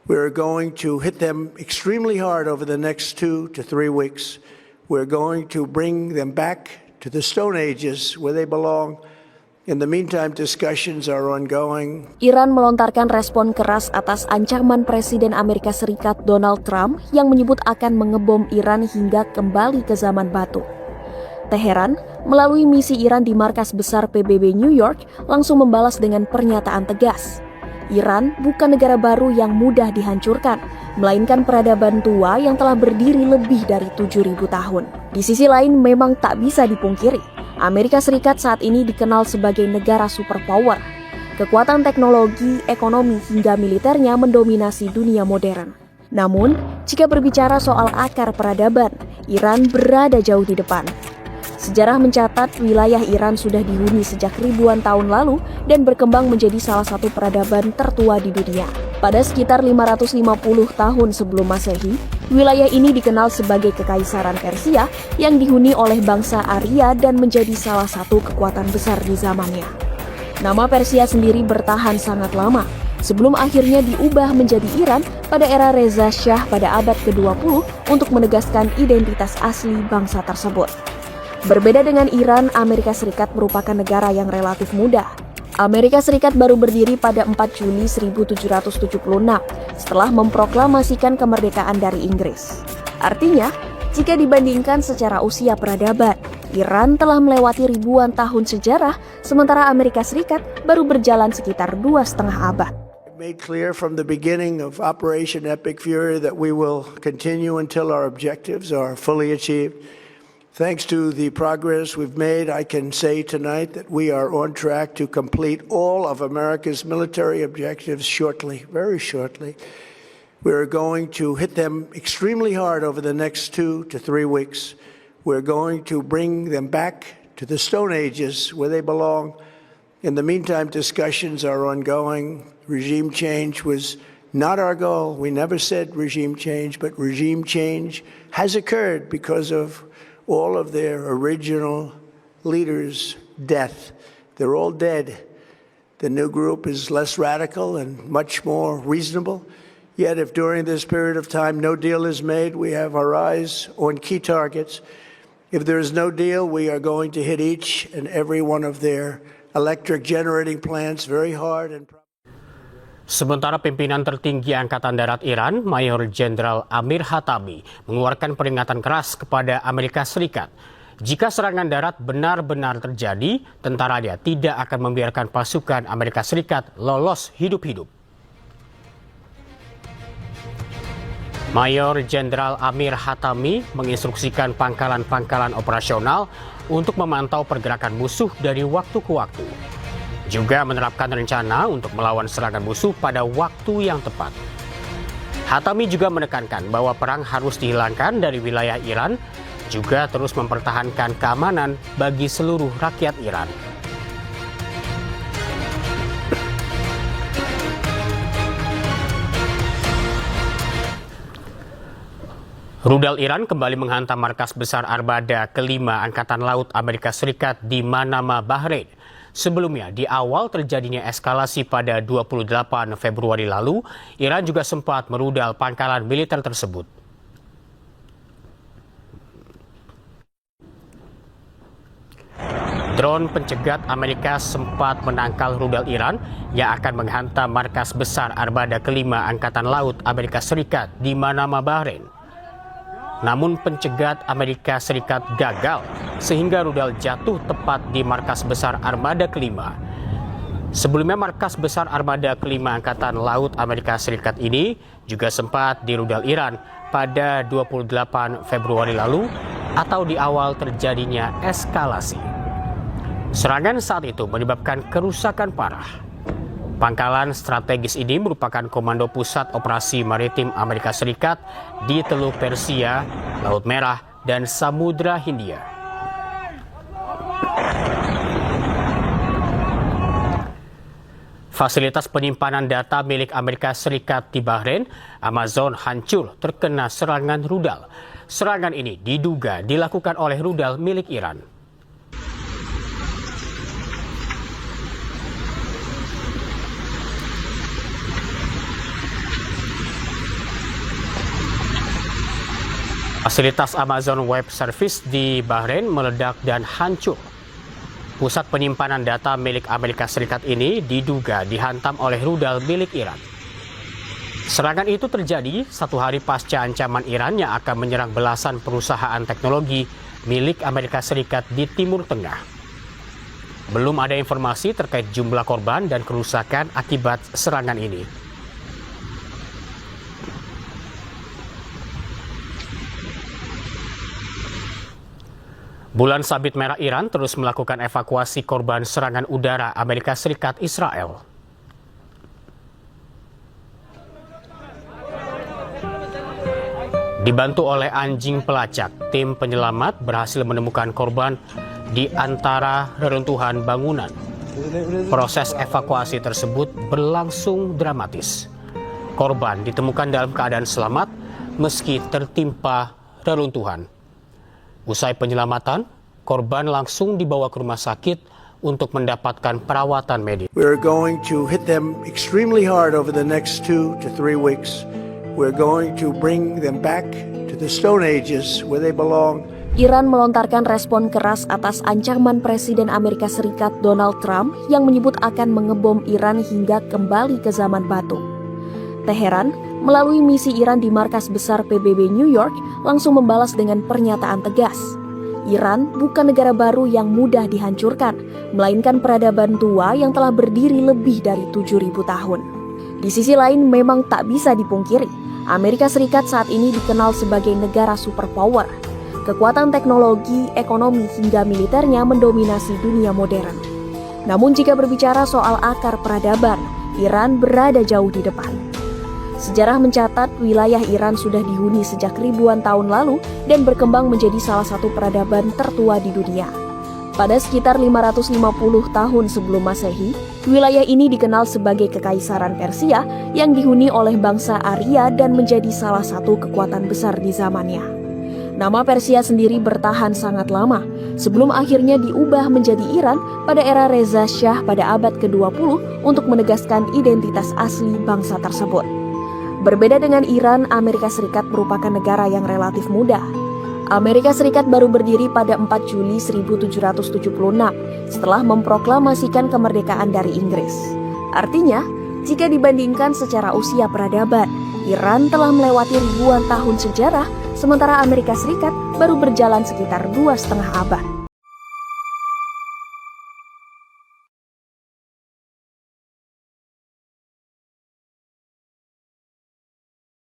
We're going to hit them extremely hard over the next 2 to 3 weeks. We're going to bring them back to the Stone Ages where they belong. In the meantime, discussions are ongoing. Iran melontarkan respon keras atas ancaman Presiden Amerika Serikat Donald Trump yang menyebut akan mengebom Iran hingga kembali ke zaman batu. Teheran, melalui misi Iran di markas besar PBB New York, langsung membalas dengan pernyataan tegas. Iran bukan negara baru yang mudah dihancurkan, melainkan peradaban tua yang telah berdiri lebih dari 7.000 tahun. Di sisi lain, memang tak bisa dipungkiri, Amerika Serikat saat ini dikenal sebagai negara superpower. Kekuatan teknologi, ekonomi, hingga militernya mendominasi dunia modern. Namun, jika berbicara soal akar peradaban, Iran berada jauh di depan. Sejarah mencatat wilayah Iran sudah dihuni sejak ribuan tahun lalu dan berkembang menjadi salah satu peradaban tertua di dunia. Pada sekitar 550 tahun sebelum Masehi, wilayah ini dikenal sebagai Kekaisaran Persia yang dihuni oleh bangsa Arya dan menjadi salah satu kekuatan besar di zamannya. Nama Persia sendiri bertahan sangat lama, sebelum akhirnya diubah menjadi Iran pada era Reza Shah pada abad ke-20 untuk menegaskan identitas asli bangsa tersebut. Berbeda dengan Iran, Amerika Serikat merupakan negara yang relatif muda. Amerika Serikat baru berdiri pada 4 Juli 1776 setelah memproklamasikan kemerdekaan dari Inggris. Artinya, jika dibandingkan secara usia peradaban, Iran telah melewati ribuan tahun sejarah, sementara Amerika Serikat baru berjalan sekitar 2,5 abad. Made clear from the beginning of Operation Epic Fury that we will continue until our objectives are fully achieved. Thanks to the progress we've made, I can say tonight that we are on track to complete all of America's military objectives shortly, very shortly. We're going to hit them extremely hard over the next 2 to 3 weeks. We're going to bring them back to the Stone Ages where they belong. In the meantime, discussions are ongoing. Regime change was not our goal. We never said regime change, but regime change has occurred because of all of their original leaders' death. They're all dead. The new group is less radical and much more reasonable. Yet if during this period of time no deal is made, we have our eyes on key targets. If there is no deal, we are going to hit each and every one of their electric generating plants very hard. Sementara pimpinan tertinggi Angkatan Darat Iran, Mayor Jenderal Amir Hatami, mengeluarkan peringatan keras kepada Amerika Serikat. Jika serangan darat benar-benar terjadi, tentaranya tidak akan membiarkan pasukan Amerika Serikat lolos hidup-hidup. Mayor Jenderal Amir Hatami menginstruksikan pangkalan-pangkalan operasional untuk memantau pergerakan musuh dari waktu ke waktu. Juga menerapkan rencana untuk melawan serangan musuh pada waktu yang tepat. Hatami juga menekankan bahwa perang harus dihilangkan dari wilayah Iran, juga terus mempertahankan keamanan bagi seluruh rakyat Iran. Rudal Iran kembali menghantam markas besar armada kelima Angkatan Laut Amerika Serikat di Manama, Bahrain. Sebelumnya, di awal terjadinya eskalasi pada 28 Februari lalu, Iran juga sempat merudal pangkalan militer tersebut. Drone pencegat Amerika sempat menangkal rudal Iran yang akan menghantam markas besar armada kelima Angkatan Laut Amerika Serikat di Manama, Bahrain. Namun pencegat Amerika Serikat gagal sehingga rudal jatuh tepat di markas besar armada kelima. Sebelumnya markas besar armada kelima Angkatan Laut Amerika Serikat ini juga sempat dirudal Iran pada 28 Februari lalu atau di awal terjadinya eskalasi. Serangan saat itu menyebabkan kerusakan parah. Pangkalan strategis ini merupakan Komando Pusat Operasi Maritim Amerika Serikat di Teluk Persia, Laut Merah, dan Samudra Hindia. Fasilitas penyimpanan data milik Amerika Serikat di Bahrain, Amazon, hancur terkena serangan rudal. Serangan ini diduga dilakukan oleh rudal milik Iran. Fasilitas Amazon Web Service di Bahrain meledak dan hancur. Pusat penyimpanan data milik Amerika Serikat ini diduga dihantam oleh rudal milik Iran. Serangan itu terjadi satu hari pasca ancaman Iran yang akan menyerang belasan perusahaan teknologi milik Amerika Serikat di Timur Tengah. Belum ada informasi terkait jumlah korban dan kerusakan akibat serangan ini. Bulan Sabit Merah Iran terus melakukan evakuasi korban serangan udara Amerika Serikat Israel. Dibantu oleh anjing pelacak, tim penyelamat berhasil menemukan korban di antara reruntuhan bangunan. Proses evakuasi tersebut berlangsung dramatis. Korban ditemukan dalam keadaan selamat meski tertimpa reruntuhan. Usai penyelamatan, korban langsung dibawa ke rumah sakit untuk mendapatkan perawatan medis. We're going to hit them extremely hard over the next 2 to 3 weeks. We're going to bring them back to the Stone Ages where they belong. Iran melontarkan respon keras atas ancaman Presiden Amerika Serikat Donald Trump yang menyebut akan mengebom Iran hingga kembali ke zaman batu. Teheran, melalui misi Iran di markas besar PBB New York, langsung membalas dengan pernyataan tegas. Iran bukan negara baru yang mudah dihancurkan, melainkan peradaban tua yang telah berdiri lebih dari 7.000 tahun. Di sisi lain, memang tak bisa dipungkiri, Amerika Serikat saat ini dikenal sebagai negara superpower. Kekuatan teknologi, ekonomi, hingga militernya mendominasi dunia modern. Namun jika berbicara soal akar peradaban, Iran berada jauh di depan. Sejarah mencatat wilayah Iran sudah dihuni sejak ribuan tahun lalu dan berkembang menjadi salah satu peradaban tertua di dunia. Pada sekitar 550 tahun sebelum Masehi, wilayah ini dikenal sebagai Kekaisaran Persia yang dihuni oleh bangsa Arya dan menjadi salah satu kekuatan besar di zamannya. Nama Persia sendiri bertahan sangat lama, sebelum akhirnya diubah menjadi Iran pada era Reza Shah pada abad ke-20 untuk menegaskan identitas asli bangsa tersebut. Berbeda dengan Iran, Amerika Serikat merupakan negara yang relatif muda. Amerika Serikat baru berdiri pada 4 Juli 1776 setelah memproklamasikan kemerdekaan dari Inggris. Artinya, jika dibandingkan secara usia peradaban, Iran telah melewati ribuan tahun sejarah, sementara Amerika Serikat baru berjalan sekitar 2,5 abad.